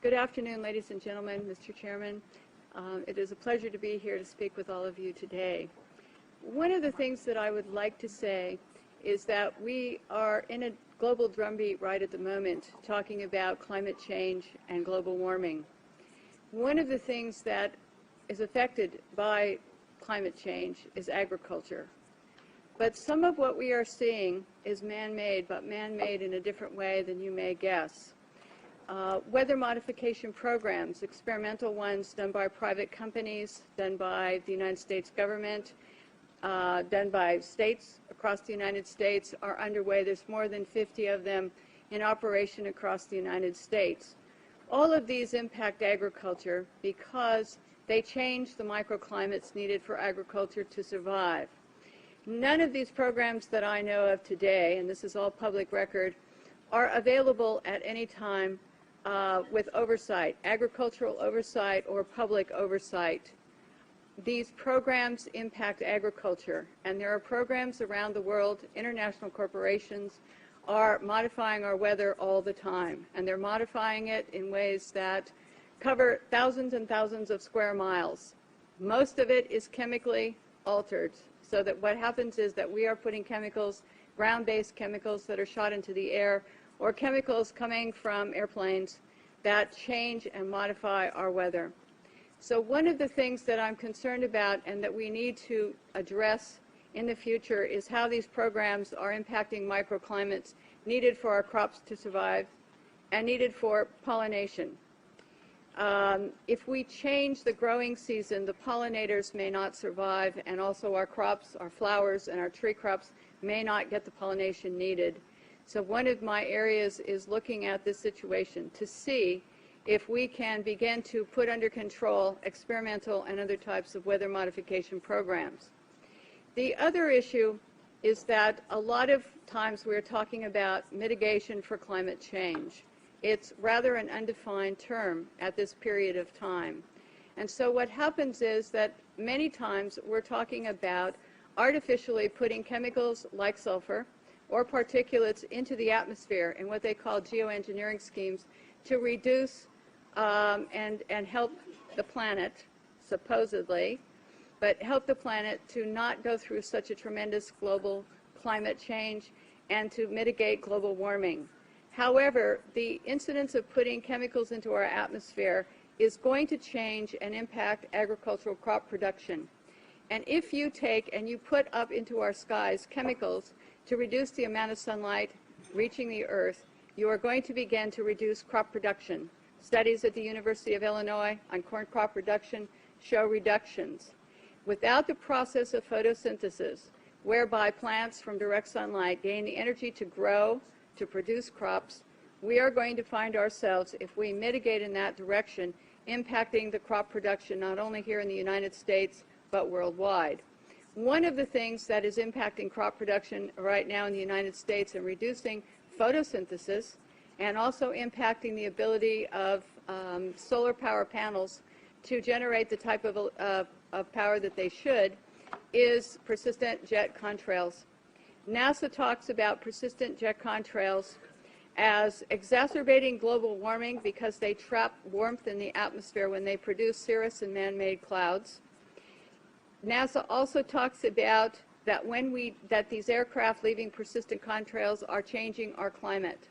Good afternoon, ladies and gentlemen, Mr. Chairman. It is a pleasure to be here to speak with all of you today. One of the things that I would like to say is that we are in a global drumbeat right at the moment talking about climate change and global warming. One of the things that is affected by climate change is agriculture. But some of what we are seeing is man-made, but man-made in a different way than you may guess. Weather modification programs, experimental ones done by private companies, done by the United States government, done by states across the United States, are underway. There's more than 50 of them in operation across the United States. All of these impact agriculture because they change the microclimates needed for agriculture to survive. None of these programs that I know of today, and this is all public record, are available at any time with oversight, agricultural oversight or public oversight. These programs impact agriculture, and there are programs around the world. International corporations are modifying our weather all the time, and they're modifying it in ways that cover thousands and thousands of square miles. Most of it is chemically altered, so that what happens is that we are putting chemicals, ground-based chemicals that are shot into the air, or chemicals coming from airplanes that change and modify our weather. So one of the things that I'm concerned about and that we need to address in the future is how these programs are impacting microclimates needed for our crops to survive and needed for pollination. If we change the growing season, the pollinators may not survive, and also our crops, our flowers, and our tree crops may not get the pollination needed. So one of my areas is looking at this situation to see if we can begin to put under control experimental and other types of weather modification programs. The other issue is that a lot of times we're talking about mitigation for climate change. It's rather an undefined term at this period of time. And so what happens is that many times we're talking about artificially putting chemicals like sulfur or particulates into the atmosphere in what they call geoengineering schemes to reduce and help the planet, supposedly, but help the planet to not go through such a tremendous global climate change and to mitigate global warming. However, the incidence of putting chemicals into our atmosphere is going to change and impact agricultural crop production. And if you take and you put up into our skies chemicals to reduce the amount of sunlight reaching the earth, you are going to begin to reduce crop production. Studies at the University of Illinois on corn crop production show reductions. Without the process of photosynthesis, whereby plants from direct sunlight gain the energy to grow, to produce crops, we are going to find ourselves, if we mitigate in that direction, impacting the crop production not only here in the United States, but worldwide. One of the things that is impacting crop production right now in the United States and reducing photosynthesis and also impacting the ability of solar power panels to generate the type of power that they should is persistent jet contrails. NASA talks about persistent jet contrails as exacerbating global warming because they trap warmth in the atmosphere when they produce cirrus and man-made clouds. NASA also talks about that that these aircraft leaving persistent contrails are changing our climate.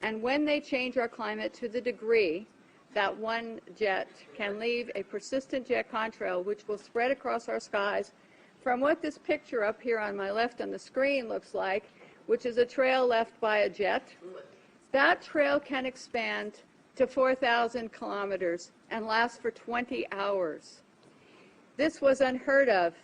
And when they change our climate to the degree that one jet can leave a persistent jet contrail, which will spread across our skies from what this picture up here on my left on the screen looks like, which is a trail left by a jet, that trail can expand to 4,000 kilometers and last for 20 hours. This was unheard of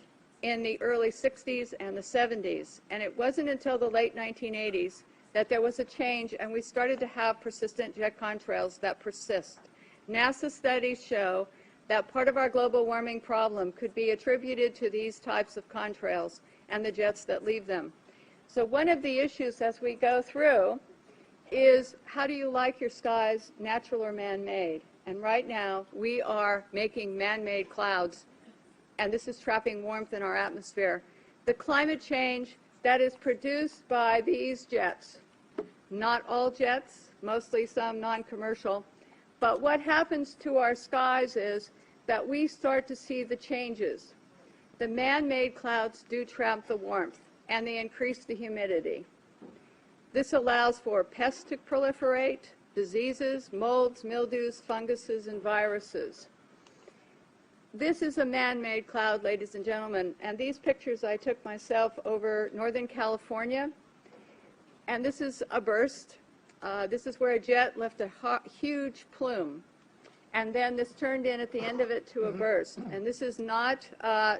in the early 60s and the 70s, and it wasn't until the late 1980s that there was a change and we started to have persistent jet contrails that persist. NASA studies show that part of our global warming problem could be attributed to these types of contrails and the jets that leave them. So one of the issues as we go through is, how do you like your skies, natural or man-made? And right now we are making man-made clouds, and this is trapping warmth in our atmosphere. The climate change that is produced by these jets, not all jets, mostly some non-commercial, But what happens to our skies is that we start to see the changes. The man-made clouds do trap the warmth, and they increase the humidity. This allows for pests to proliferate, diseases, molds, mildews, funguses, and viruses. This is a man-made cloud, ladies and gentlemen, and these pictures I took myself over Northern California, and this is a burst. This is where a jet left a huge plume, and then this turned in at the end of it to a burst, and this is not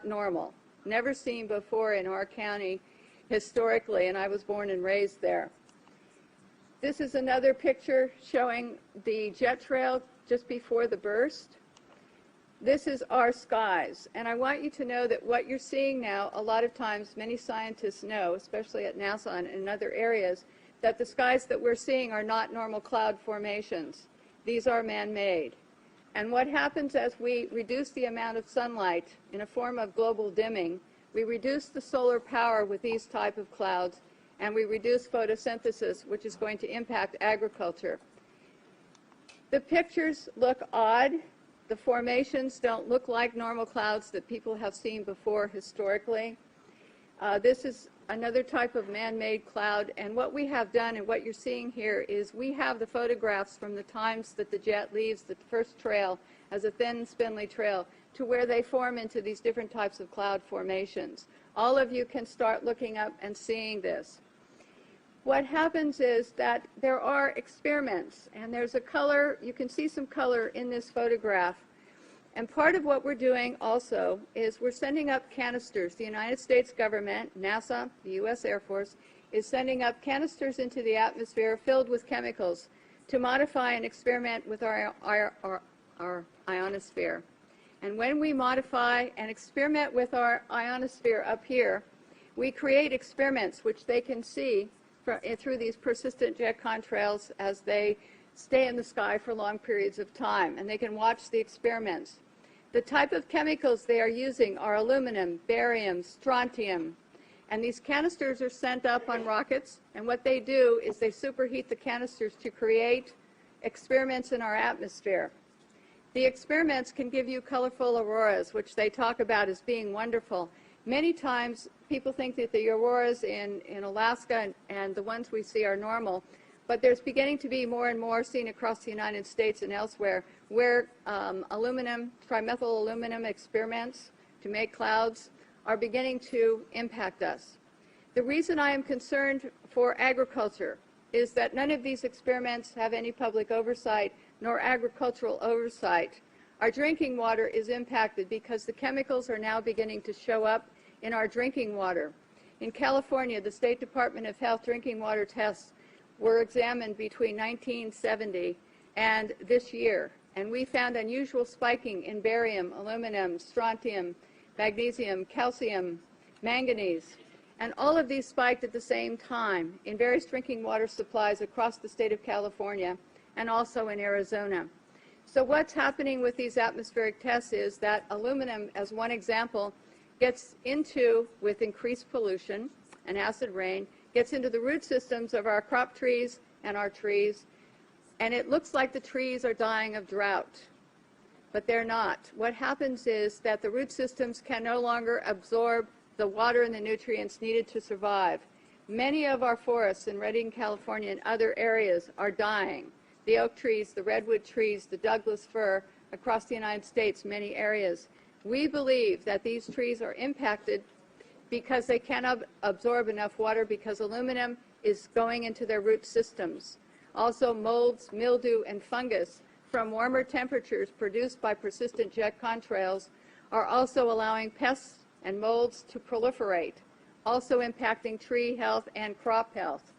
normal, never seen before in our county historically, and I was born and raised there. This is another picture showing the jet trail just before the burst. This is our skies, and I want you to know that what you're seeing now, a lot of times many scientists know, especially at NASA and in other areas, that the skies that we're seeing are not normal cloud formations. These are man-made. And what happens as we reduce the amount of sunlight in a form of global dimming, we reduce the solar power with these type of clouds, and we reduce photosynthesis, which is going to impact agriculture. The pictures look odd. The formations don't look like normal clouds that people have seen before historically. This is another type of man-made cloud, and what we have done and what you're seeing here is we have the photographs from the times that the jet leaves the first trail as a thin, spindly trail to where they form into these different types of cloud formations. All of you can start looking up and seeing this. What happens is that there are experiments, and there's a color, you can see some color in this photograph. And part of what we're doing also is we're sending up canisters. The United States government, NASA, the U.S. Air Force, is sending up canisters into the atmosphere filled with chemicals to modify and experiment with our ionosphere. And when we modify and experiment with our ionosphere up here, we create experiments which they can see through these persistent jet contrails as they stay in the sky for long periods of time, and they can watch the experiments. The type of chemicals they are using are aluminum, barium, strontium, and these canisters are sent up on rockets, and what they do is they superheat the canisters to create experiments in our atmosphere. The experiments can give you colorful auroras, which they talk about as being wonderful. Many times people think that the auroras in Alaska and the ones we see are normal, but there's beginning to be more and more seen across the United States and elsewhere where aluminum, trimethyl aluminum experiments to make clouds are beginning to impact us. The reason I am concerned for agriculture is that none of these experiments have any public oversight nor agricultural oversight. Our drinking water is impacted because the chemicals are now beginning to show up in our drinking water. In California, the State Department of Health drinking water tests were examined between 1970 and this year, and we found unusual spiking in barium, aluminum, strontium, magnesium, calcium, manganese, and all of these spiked at the same time in various drinking water supplies across the state of California and also in Arizona. So what's happening with these atmospheric tests is that aluminum, as one example, gets into, with increased pollution and acid rain, gets into the root systems of our crop trees and our trees, and it looks like the trees are dying of drought, but they're not. What happens is that the root systems can no longer absorb the water and the nutrients needed to survive. Many of our forests in Redding, California and other areas are dying. The oak trees, the redwood trees, the Douglas fir, across the United States, many areas. We believe that these trees are impacted because they cannot absorb enough water because aluminum is going into their root systems. Also, molds, mildew, and fungus from warmer temperatures produced by persistent jet contrails are also allowing pests and molds to proliferate, also impacting tree health and crop health.